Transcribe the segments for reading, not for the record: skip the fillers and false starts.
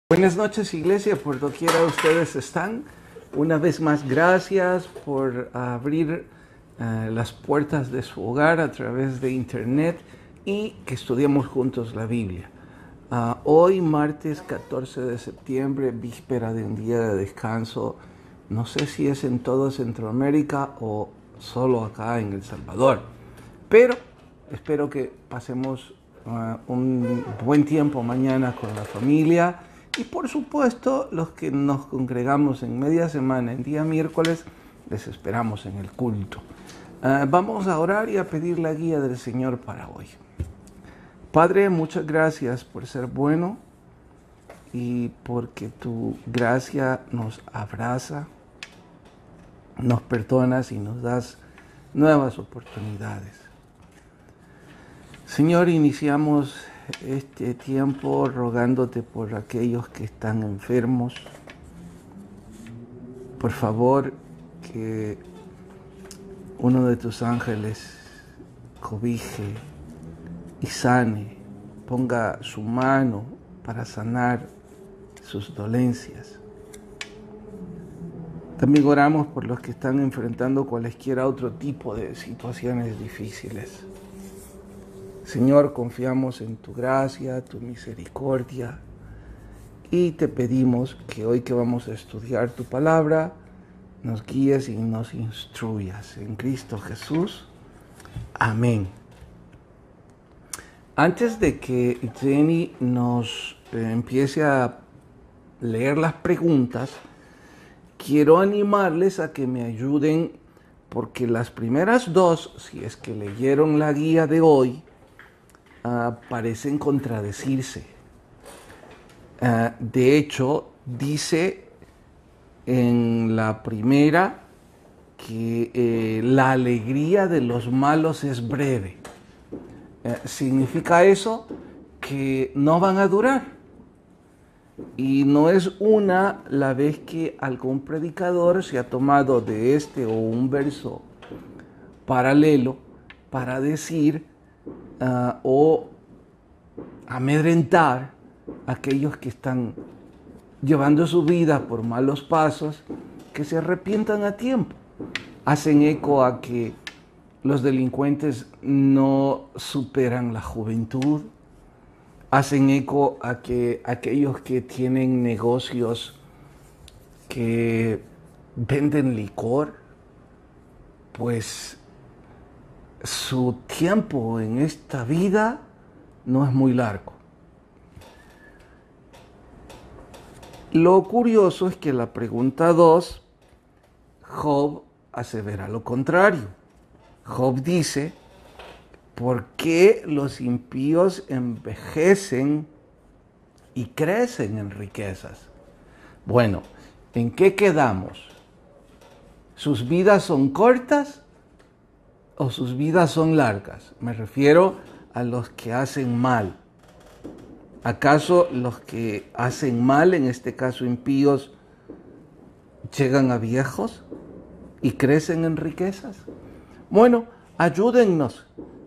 Buenas noches, iglesia, por doquiera ustedes están. Una vez más, gracias por abrir las puertas de su hogar a través de internet y que estudiemos juntos la Biblia. Hoy, martes 14 de septiembre, víspera de un día de descanso. No sé si es en todo Centroamérica o solo acá en El Salvador, pero espero que pasemos un buen tiempo mañana con la familia. Y por supuesto, los que nos congregamos en media semana, en día miércoles, les esperamos en el culto. Vamos a orar y a pedir la guía del Señor para hoy. Padre, muchas gracias por ser bueno y porque tu gracia nos abraza, nos perdonas y nos das nuevas oportunidades. Señor, iniciamos este tiempo rogándote por aquellos que están enfermos. Por favor, que uno de tus ángeles cobije y sane, ponga su mano para sanar sus dolencias. También oramos por los que están enfrentando cualesquiera otro tipo de situaciones difíciles. Señor, confiamos en tu gracia, tu misericordia y te pedimos que hoy que vamos a estudiar tu palabra, nos guíes y nos instruyas. En Cristo Jesús. Amén. Antes de que Jenny nos empiece a leer las preguntas, quiero animarles a que me ayuden porque las primeras dos, si es que leyeron la guía de hoy, parecen contradecirse. De hecho, dice en la primera que la alegría de los malos es breve. ¿Significa eso que no van a durar? Y no es una la vez que algún predicador se ha tomado de este o un verso paralelo para decir o amedrentar a aquellos que están llevando su vida por malos pasos, que se arrepientan a tiempo. Hacen eco a que los delincuentes no superan la juventud. Hacen eco a que aquellos que tienen negocios que venden licor, pues su tiempo en esta vida no es muy largo. Lo curioso es que la pregunta 2, Job asevera lo contrario. Job dice, ¿por qué los impíos envejecen y crecen en riquezas? Bueno, ¿en qué quedamos? ¿Sus vidas son cortas o sus vidas son largas? Me refiero a los que hacen mal. ¿Acaso los que hacen mal, en este caso impíos, llegan a viejos y crecen en riquezas? Bueno, ayúdennos.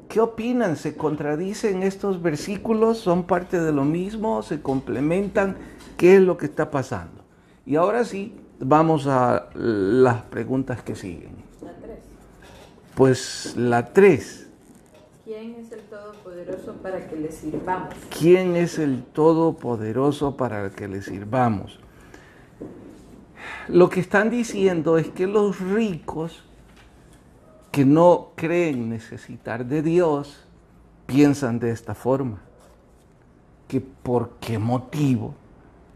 ¿Qué opinan? ¿Se contradicen estos versículos? ¿Son parte de lo mismo? ¿Se complementan? ¿Qué es lo que está pasando? Y ahora sí, vamos a las preguntas que siguen. La 3. Pues la 3. ¿Quién es el Todopoderoso para que le sirvamos? ¿Quién es el Todopoderoso para que le sirvamos? Lo que están diciendo es que los ricos que no creen necesitar de Dios piensan de esta forma. Que por qué motivo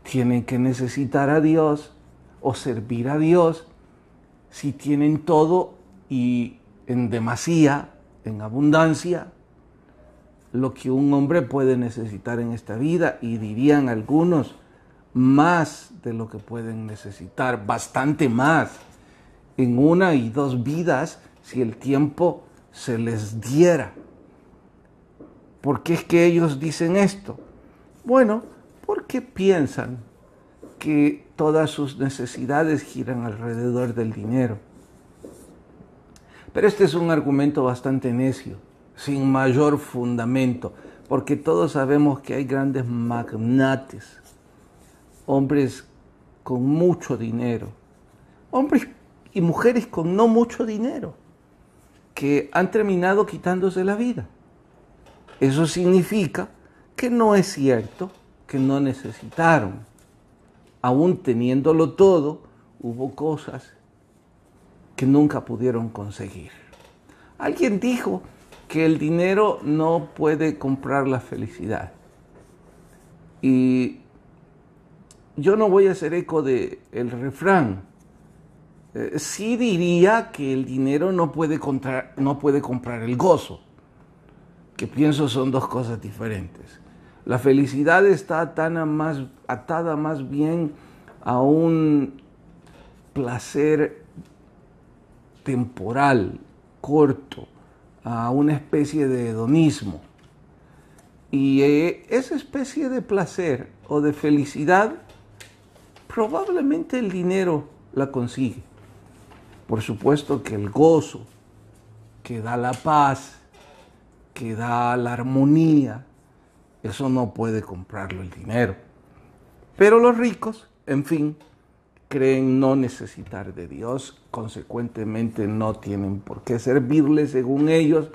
tienen que necesitar a Dios o servir a Dios si tienen todo y en demasía, en abundancia, lo que un hombre puede necesitar en esta vida, y dirían algunos, más de lo que pueden necesitar, bastante más, en 1 y 2 vidas, si el tiempo se les diera. ¿Por qué es que ellos dicen esto? Bueno, porque piensan que todas sus necesidades giran alrededor del dinero. Pero este es un argumento bastante necio, sin mayor fundamento, porque todos sabemos que hay grandes magnates hombres con mucho dinero, hombres y mujeres con no mucho dinero, que han terminado quitándose la vida. Eso significa que no es cierto que no necesitaron. Aún teniéndolo todo, hubo cosas que nunca pudieron conseguir. Alguien dijo que el dinero no puede comprar la felicidad. Y yo no voy a hacer eco del refrán. Sí diría que el dinero no puede comprar el gozo, que pienso son dos cosas diferentes. La felicidad está atada más bien a un placer temporal, corto, a una especie de hedonismo. Y esa especie de placer o de felicidad, probablemente el dinero la consigue. Por supuesto que el gozo, que da la paz, que da la armonía, eso no puede comprarlo el dinero. Pero los ricos, en fin, creen no necesitar de Dios, consecuentemente no tienen por qué servirle según ellos.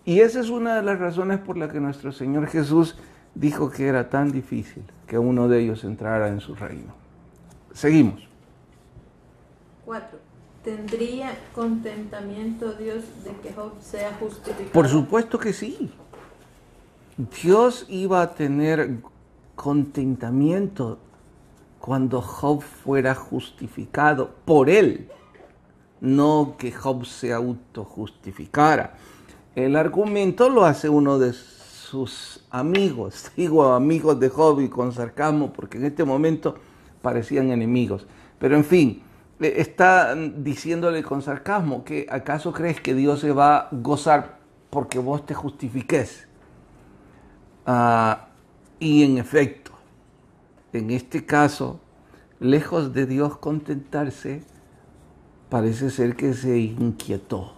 Y esa es una de las razones por las que nuestro Señor Jesús dijo que era tan difícil que uno de ellos entrara en su reino. Seguimos. 4. ¿Tendría contentamiento Dios de que Job sea justificado? Por supuesto que sí. Dios iba a tener contentamiento cuando Job fuera justificado por él, no que Job se autojustificara. El argumento lo hace uno de sus amigos, digo amigos de Job y con sarcasmo porque en este momento parecían enemigos, pero en fin, está diciéndole con sarcasmo que ¿acaso crees que Dios se va a gozar porque vos te justifiques? Y en efecto, en este caso, lejos de Dios contentarse, parece ser que se inquietó,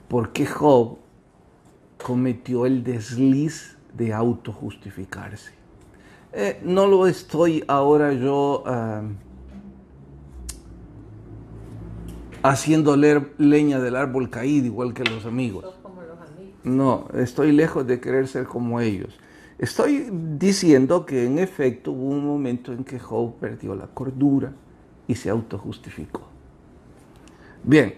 porque Job cometió el desliz de autojustificarse. No lo estoy ahora yo haciendo leña del árbol caído, igual que los amigos. Sos como los amigos. No, estoy lejos de querer ser como ellos. Estoy diciendo que en efecto hubo un momento en que Job perdió la cordura y se autojustificó. Bien,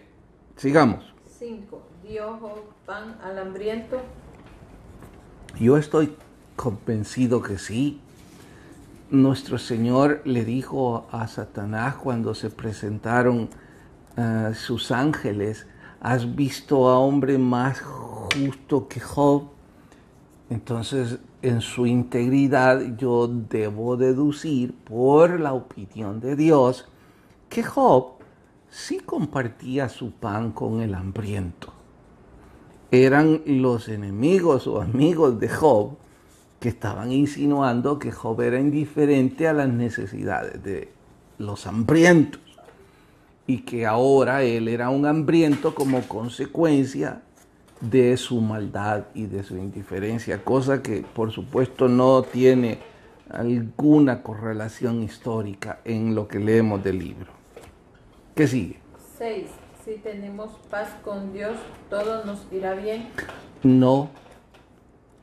sigamos. 5. ¿Dio Job pan al hambriento? Yo estoy convencido que sí. Nuestro Señor le dijo a Satanás cuando se presentaron sus ángeles: ¿has visto a hombre más justo que Job? Entonces, en su integridad, yo debo deducir, por la opinión de Dios, que Job sí compartía su pan con el hambriento. Eran los enemigos o amigos de Job que estaban insinuando que Job era indiferente a las necesidades de los hambrientos y que ahora él era un hambriento como consecuencia de su maldad y de su indiferencia, cosa que por supuesto no tiene alguna correlación histórica en lo que leemos del libro. ¿Qué sigue? 6. Si tenemos paz con Dios, ¿todo nos irá bien? No,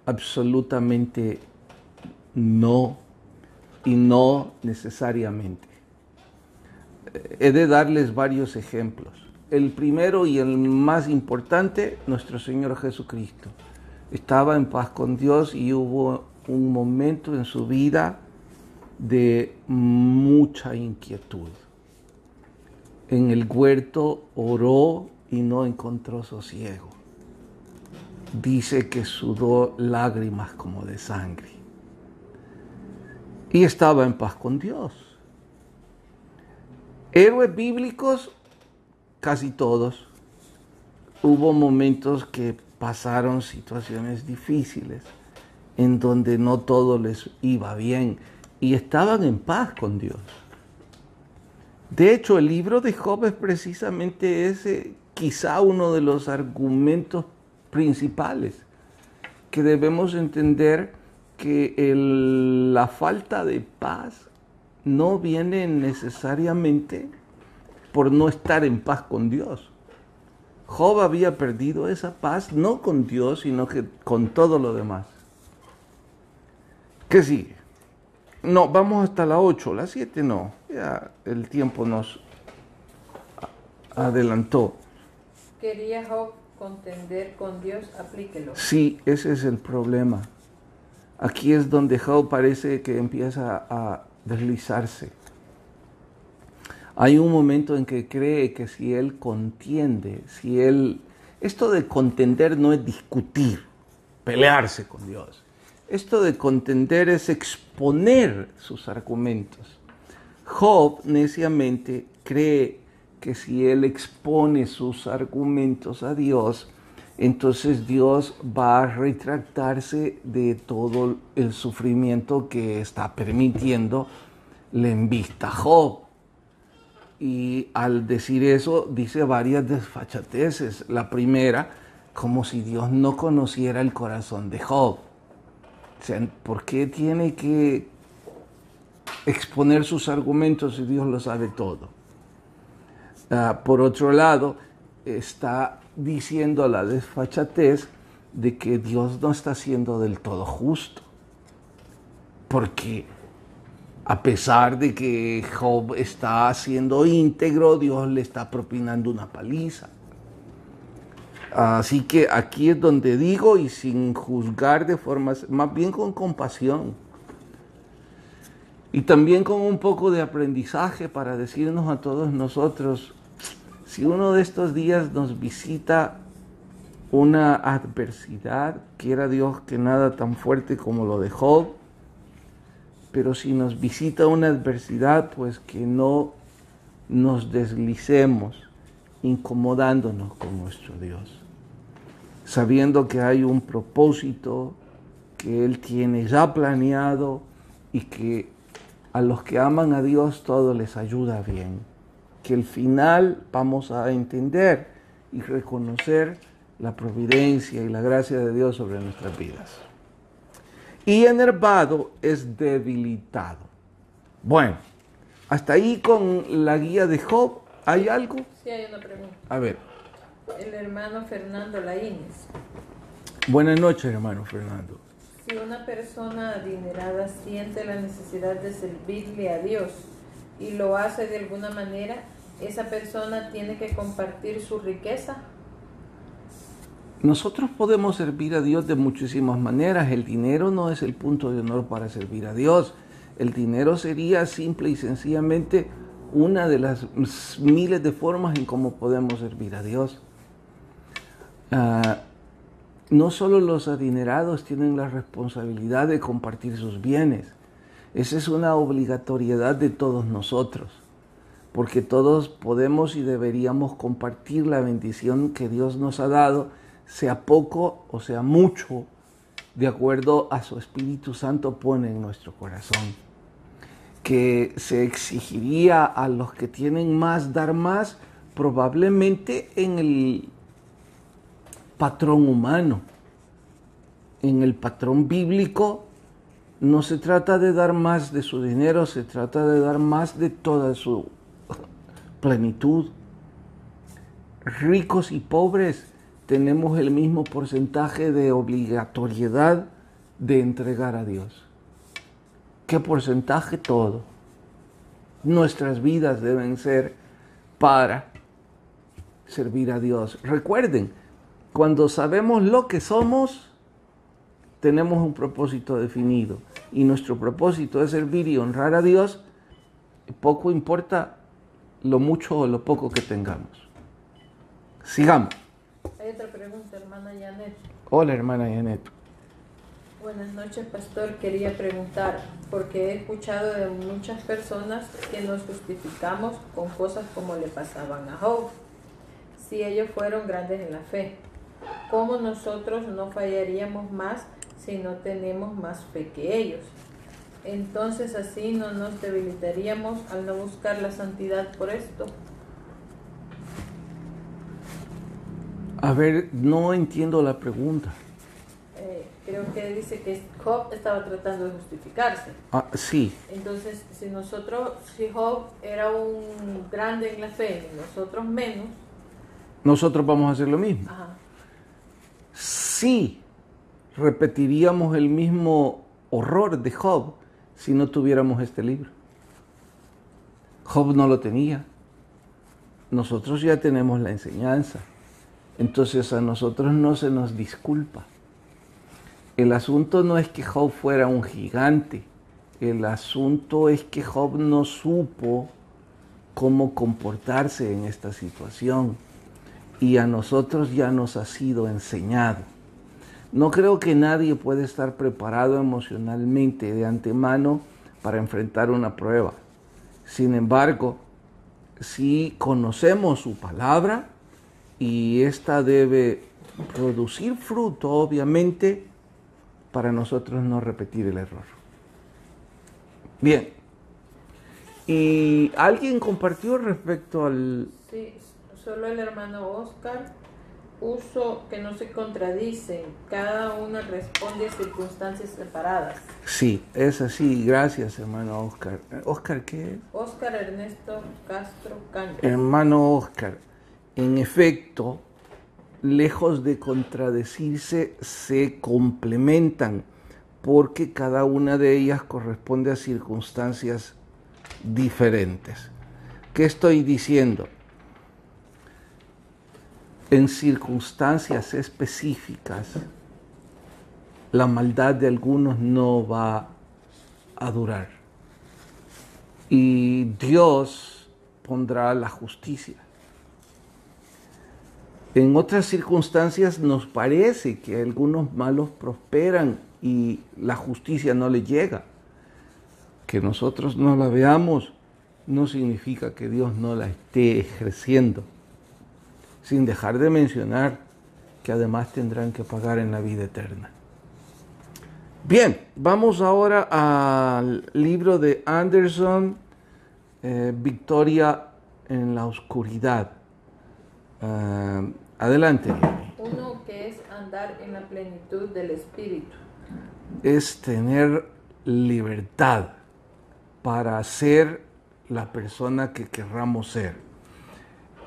absolutamente no, y no necesariamente. He de darles varios ejemplos. El primero y el más importante, nuestro Señor Jesucristo. Estaba en paz con Dios y hubo un momento en su vida de mucha inquietud. En el huerto oró y no encontró sosiego. Dice que sudó lágrimas como de sangre. Y estaba en paz con Dios. Héroes bíblicos, casi todos. Hubo momentos que pasaron situaciones difíciles, en donde no todo les iba bien, y estaban en paz con Dios. De hecho, el libro de Job es precisamente ese, quizá uno de los argumentos principales, que debemos entender que la falta de paz no viene necesariamente por no estar en paz con Dios. Job había perdido esa paz no con Dios, sino que con todo lo demás. ¿Qué sigue? No, vamos hasta la 8, la 7 no. Ya el tiempo nos adelantó. ¿Quería Job contender con Dios? Aplíquelo. Sí, ese es el problema. Aquí es donde Job parece que empieza a deslizarse. Hay un momento en que cree que si él contiende, Esto de contender no es discutir, pelearse con Dios. Esto de contender es exponer sus argumentos. Job neciamente cree que si él expone sus argumentos a Dios, entonces Dios va a retractarse de todo el sufrimiento que está permitiendo le embista a Job. Y al decir eso, dice varias desfachateces. La primera, como si Dios no conociera el corazón de Job. O sea, ¿por qué tiene que exponer sus argumentos si Dios lo sabe todo? Por otro lado, está diciendo la desfachatez de que Dios no está siendo del todo justo. Porque a pesar de que Job está siendo íntegro, Dios le está propinando una paliza. Así que aquí es donde digo, y sin juzgar de forma, más bien con compasión. Y también con un poco de aprendizaje para decirnos a todos nosotros, si uno de estos días nos visita una adversidad, quiera Dios que nada tan fuerte como lo de Job, pero si nos visita una adversidad, pues que no nos deslicemos incomodándonos con nuestro Dios, sabiendo que hay un propósito que Él tiene ya planeado y que a los que aman a Dios todo les ayuda bien, que al final vamos a entender y reconocer la providencia y la gracia de Dios sobre nuestras vidas. Y enervado es debilitado. Bueno, hasta ahí con la guía de Job. ¿Hay algo? Sí, hay una pregunta. A ver. El hermano Fernando Laínez. Buenas noches, hermano Fernando. Si una persona adinerada siente la necesidad de servirle a Dios y lo hace de alguna manera, ¿esa persona tiene que compartir su riqueza? Nosotros podemos servir a Dios de muchísimas maneras. El dinero no es el punto de honor para servir a Dios. El dinero sería simple y sencillamente una de las miles de formas en cómo podemos servir a Dios. No solo los adinerados tienen la responsabilidad de compartir sus bienes. Esa es una obligatoriedad de todos nosotros, porque todos podemos y deberíamos compartir la bendición que Dios nos ha dado, sea poco o sea mucho, de acuerdo a su Espíritu Santo pone en nuestro corazón. Que se exigiría a los que tienen más dar más, probablemente en el patrón humano. En el patrón bíblico no se trata de dar más de su dinero, se trata de dar más de toda su plenitud. Ricos y pobres tenemos el mismo porcentaje de obligatoriedad de entregar a Dios. ¿Qué porcentaje? Todo. Nuestras vidas deben ser para servir a Dios. Recuerden, cuando sabemos lo que somos, tenemos un propósito definido. Y nuestro propósito es servir y honrar a Dios. Poco importa lo mucho o lo poco que tengamos. Sigamos. Hay otra pregunta, hermana Janet. Hola, hermana Janet. Buenas noches, pastor. Quería preguntar, porque he escuchado de muchas personas que nos justificamos con cosas como le pasaban a Job. Si ellos fueron grandes en la fe, ¿cómo nosotros no fallaríamos más si no tenemos más fe que ellos? Entonces así no nos debilitaríamos al no buscar la santidad por esto. A ver, no entiendo la pregunta. creo que dice que Job estaba tratando de justificarse. Sí. Entonces, si Job era un grande en la fe y nosotros menos, Nosotros vamos a hacer lo mismo. ajá, Sí, repetiríamos el mismo horror de Job si no tuviéramos este libro. Job no lo tenía. Nosotros ya tenemos la enseñanza. Entonces a nosotros no se nos disculpa. El asunto no es que Job fuera un gigante. El asunto es que Job no supo cómo comportarse en esta situación. Y a nosotros ya nos ha sido enseñado. No creo que nadie pueda estar preparado emocionalmente de antemano para enfrentar una prueba. Sin embargo, si conocemos su palabra y esta debe producir fruto, obviamente, para nosotros no repetir el error. Bien. ¿Y alguien compartió respecto al...? Sí, solo el hermano Oscar puso que no se contradicen, cada una responde a circunstancias separadas. Sí, es así. Gracias, hermano Oscar. ¿Oscar qué es? Oscar Ernesto Castro Cañas. Hermano Oscar, en efecto, lejos de contradecirse, se complementan, porque cada una de ellas corresponde a circunstancias diferentes. ¿Qué estoy diciendo? En circunstancias específicas, la maldad de algunos no va a durar. Y Dios pondrá la justicia. En otras circunstancias nos parece que algunos malos prosperan y la justicia no les llega. Que nosotros no la veamos no significa que Dios no la esté ejerciendo. Sin dejar de mencionar que además tendrán que pagar en la vida eterna. Bien, vamos ahora al libro de Anderson, Victoria en la oscuridad. Adelante. Uno que es andar en la plenitud del Espíritu. Es tener libertad para ser la persona que querramos ser.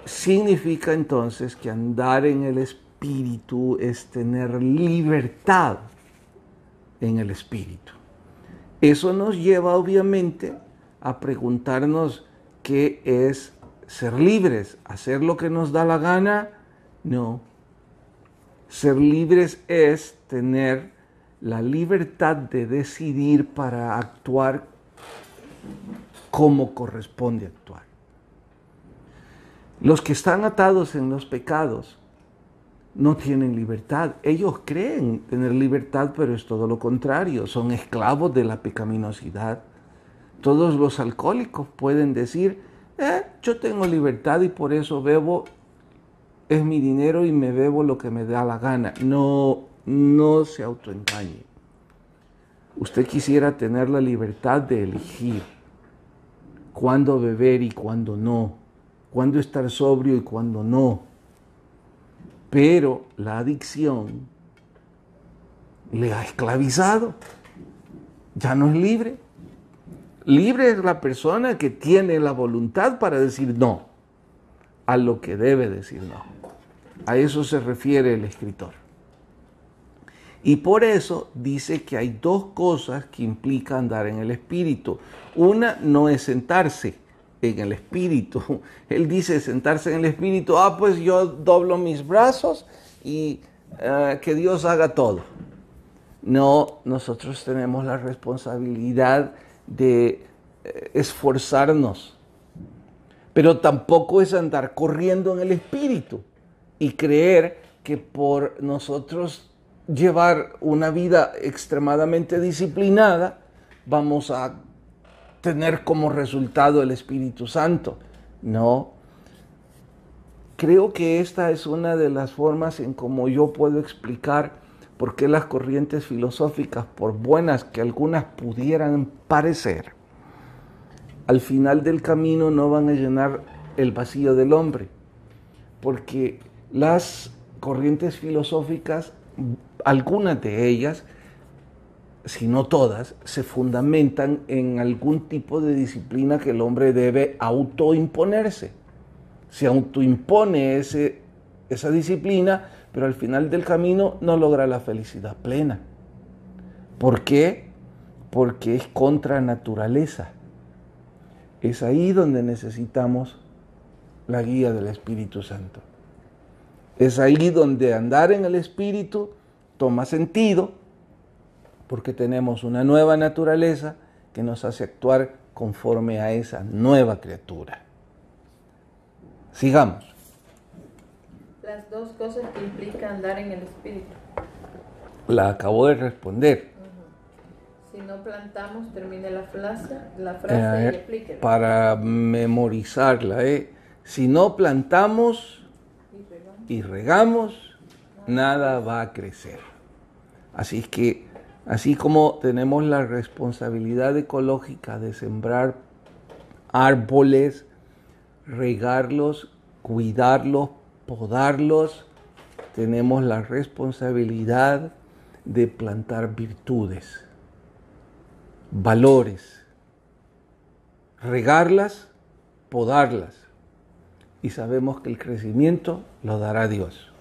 Significa entonces que andar en el Espíritu es tener libertad en el Espíritu. Eso nos lleva obviamente a preguntarnos qué es ser libres, hacer lo que nos da la gana. No. Ser libres es tener la libertad de decidir para actuar como corresponde actuar. Los que están atados en los pecados no tienen libertad. Ellos creen tener libertad, pero es todo lo contrario. Son esclavos de la pecaminosidad. Todos los alcohólicos pueden decir, yo tengo libertad y por eso bebo, es mi dinero y me bebo lo que me da la gana. No se autoengañe. Usted quisiera tener la libertad de elegir cuándo beber y cuándo no. Cuándo estar sobrio y cuándo no. Pero la adicción le ha esclavizado. Ya no es libre. Libre es la persona que tiene la voluntad para decir no a lo que debe decir no. A eso se refiere el escritor. Y por eso dice que hay dos cosas que implica andar en el Espíritu. Una no es sentarse en el Espíritu. Él dice sentarse en el Espíritu, pues yo doblo mis brazos y que Dios haga todo. No, nosotros tenemos la responsabilidad de esforzarnos, pero tampoco es andar corriendo en el Espíritu y creer que por nosotros llevar una vida extremadamente disciplinada vamos a tener como resultado el Espíritu Santo. No. Creo que esta es una de las formas en cómo yo puedo explicar por qué las corrientes filosóficas, por buenas que algunas pudieran parecer, al final del camino no van a llenar el vacío del hombre. Porque las corrientes filosóficas algunas de ellas, si no todas, se fundamentan en algún tipo de disciplina que el hombre debe autoimponerse. Se autoimpone esa disciplina, pero al final del camino no logra la felicidad plena. ¿Por qué? Porque es contra naturaleza. Es ahí donde necesitamos la guía del Espíritu Santo. Es ahí donde andar en el Espíritu toma sentido, porque tenemos una nueva naturaleza que nos hace actuar conforme a esa nueva criatura. Sigamos. Las dos cosas que implica andar en el Espíritu. La acabo de responder. Si no plantamos, termine la frase y explíquela. Para memorizarla, si no plantamos y regamos, nada va a crecer. Así que, así como tenemos la responsabilidad ecológica de sembrar árboles, regarlos, cuidarlos, podarlos, tenemos la responsabilidad de plantar virtudes, valores, regarlas, podarlas, y sabemos que el crecimiento lo dará Dios.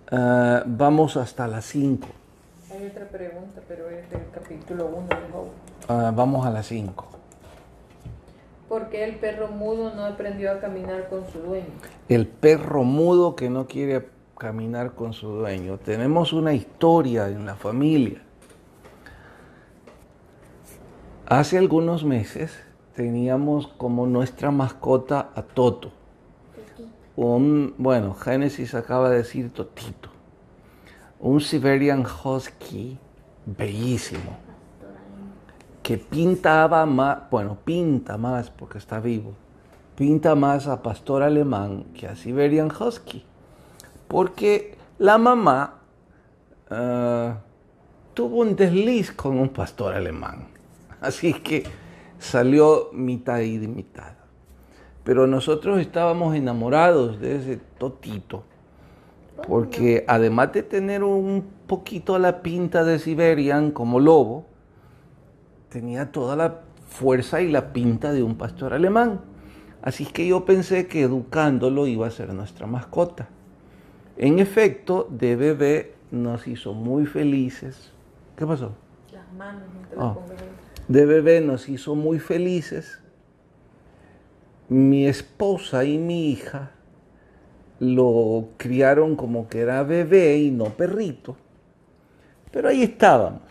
Vamos hasta las 5. Hay otra pregunta, pero es del capítulo 1 de Job. Vamos a las 5. ¿Por qué el perro mudo no aprendió a caminar con su dueño? El perro mudo que no quiere caminar con su dueño. Tenemos una historia en la familia. Hace algunos meses teníamos como nuestra mascota a Toto. Génesis acaba de decir Totito. Un Siberian Husky bellísimo, que pinta más porque está vivo, pinta más a pastor alemán que a Siberian Husky, porque la mamá tuvo un desliz con un pastor alemán, así que salió mitad y de mitad. Pero nosotros estábamos enamorados de ese Totito, porque además de tener un poquito la pinta de Siberian como lobo, tenía toda la fuerza y la pinta de un pastor alemán. Así que yo pensé que educándolo iba a ser nuestra mascota. En efecto, de bebé nos hizo muy felices. ¿Qué pasó? Las manos, no te las pongas ahí. De bebé nos hizo muy felices. Mi esposa y mi hija lo criaron como que era bebé y no perrito. Pero ahí estábamos.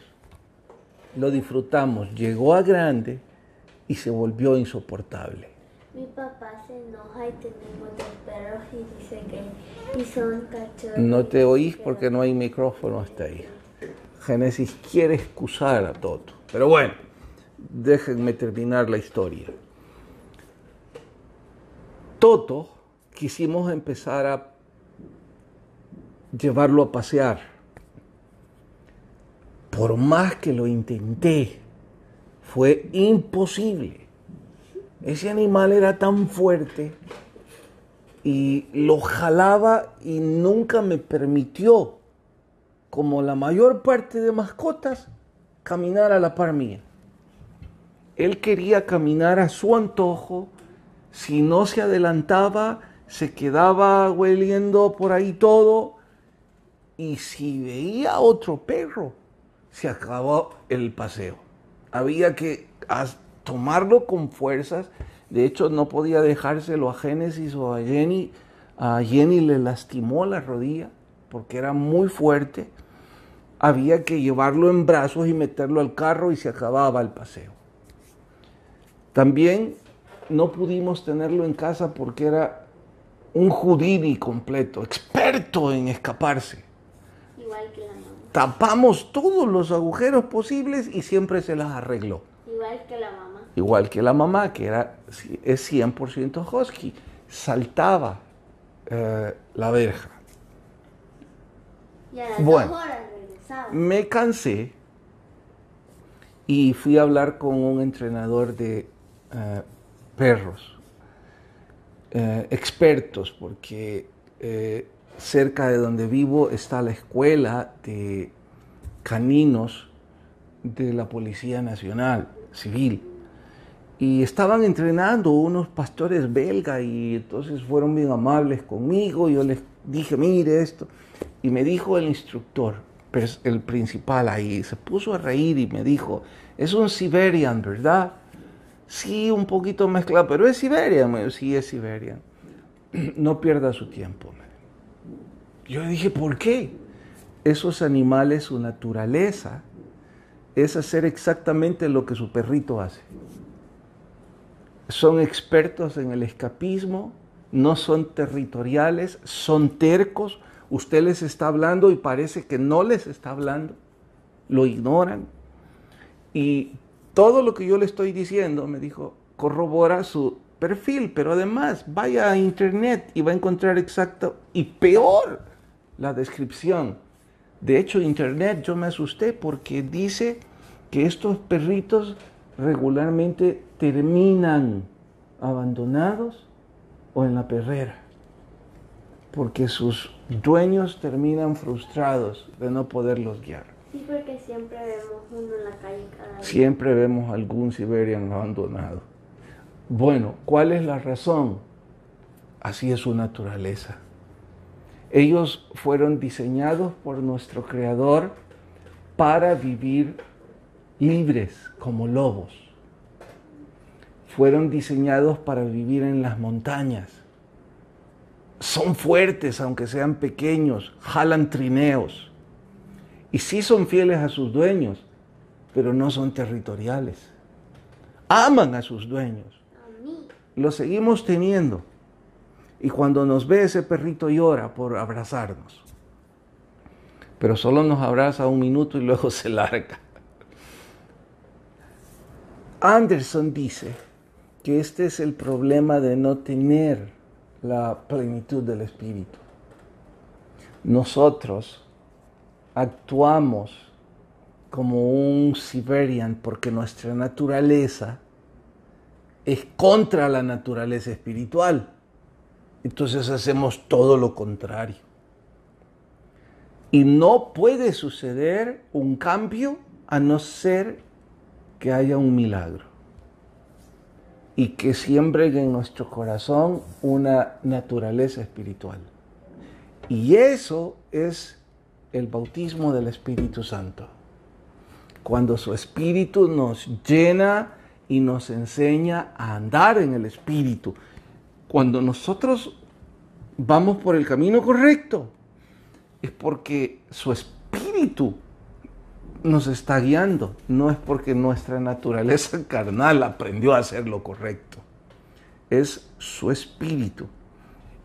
Lo disfrutamos. Llegó a grande y se volvió insoportable. Mi papá se enoja y tenemos dos perros y dice que son cachorros. No te oís porque no hay micrófono hasta ahí. Génesis quiere excusar a Toto. Pero bueno, déjenme terminar la historia. Toto, quisimos empezar a llevarlo a pasear. Por más que lo intenté, fue imposible. Ese animal era tan fuerte y lo jalaba y nunca me permitió, como la mayor parte de mascotas, caminar a la par mía. Él quería caminar a su antojo. Si no se adelantaba, se quedaba hueliendo por ahí todo. Y si veía otro perro, se acabó el paseo. Había que tomarlo con fuerzas. De hecho, no podía dejárselo a Génesis o a Jenny. A Jenny le lastimó la rodilla porque era muy fuerte. Había que llevarlo en brazos y meterlo al carro y se acababa el paseo. También no pudimos tenerlo en casa porque era un Houdini completo, experto en escaparse. Igual que la mamá. Tapamos todos los agujeros posibles y siempre se las arregló. Igual que la mamá. Igual que la mamá, que es 100% husky, saltaba la verja. Y a las Bueno, 2 horas regresaba. me cansé y fui a hablar con un entrenador de perros, expertos, porque cerca de donde vivo está la escuela de caninos de la Policía Nacional Civil. Y estaban entrenando unos pastores belgas y entonces fueron bien amables conmigo. Yo les dije, mire esto. Y me dijo el instructor, el principal ahí, se puso a reír y me dijo, es un Siberian, ¿verdad? Sí, un poquito mezclado, pero es Siberian. Me dijo, sí, es Siberian. No pierda su tiempo. Yo le dije, ¿por qué? Esos animales, su naturaleza es hacer exactamente lo que su perrito hace. Son expertos en el escapismo, no son territoriales, son tercos. Usted les está hablando y parece que no les está hablando, lo ignoran. Y todo lo que yo le estoy diciendo, me dijo, corrobora su perfil, pero además vaya a internet y va a encontrar exacto y peor la descripción. De hecho, internet yo me asusté porque dice que estos perritos regularmente terminan abandonados o en la perrera, porque sus dueños terminan frustrados de no poderlos guiar. Sí, porque siempre vemos uno en la calle cada día. Siempre vemos algún Siberian abandonado. Bueno, ¿cuál es la razón? Así es su naturaleza. Ellos fueron diseñados por nuestro Creador para vivir libres como lobos. Fueron diseñados para vivir en las montañas. Son fuertes, aunque sean pequeños, jalan trineos. Y sí son fieles a sus dueños, pero no son territoriales. Aman a sus dueños. Los seguimos teniendo. Y cuando nos ve, ese perrito llora por abrazarnos. Pero solo nos abraza un minuto y luego se larga. Anderson dice que este es el problema de no tener la plenitud del Espíritu. Nosotros actuamos como un Siberian porque nuestra naturaleza es contra la naturaleza espiritual. Entonces hacemos todo lo contrario. Y no puede suceder un cambio a no ser que haya un milagro. Y que siembren en nuestro corazón una naturaleza espiritual. Y eso es el bautismo del Espíritu Santo. Cuando su Espíritu nos llena y nos enseña a andar en el Espíritu. Cuando nosotros vamos por el camino correcto, es porque su Espíritu nos está guiando. No es porque nuestra naturaleza carnal aprendió a hacer lo correcto. Es su Espíritu.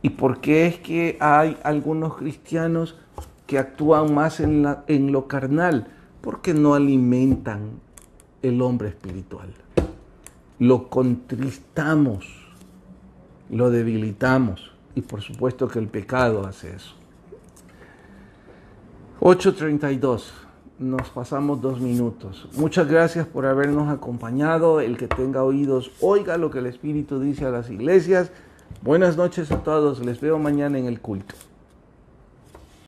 ¿Y por qué es que hay algunos cristianos que actúan más en lo carnal? Porque no alimentan el hombre espiritual. Lo contristamos, lo debilitamos. Y por supuesto que el pecado hace eso. 8:32. Nos pasamos 2 minutos. Muchas gracias por habernos acompañado. El que tenga oídos, oiga lo que el Espíritu dice a las iglesias. Buenas noches a todos. Les veo mañana en el culto.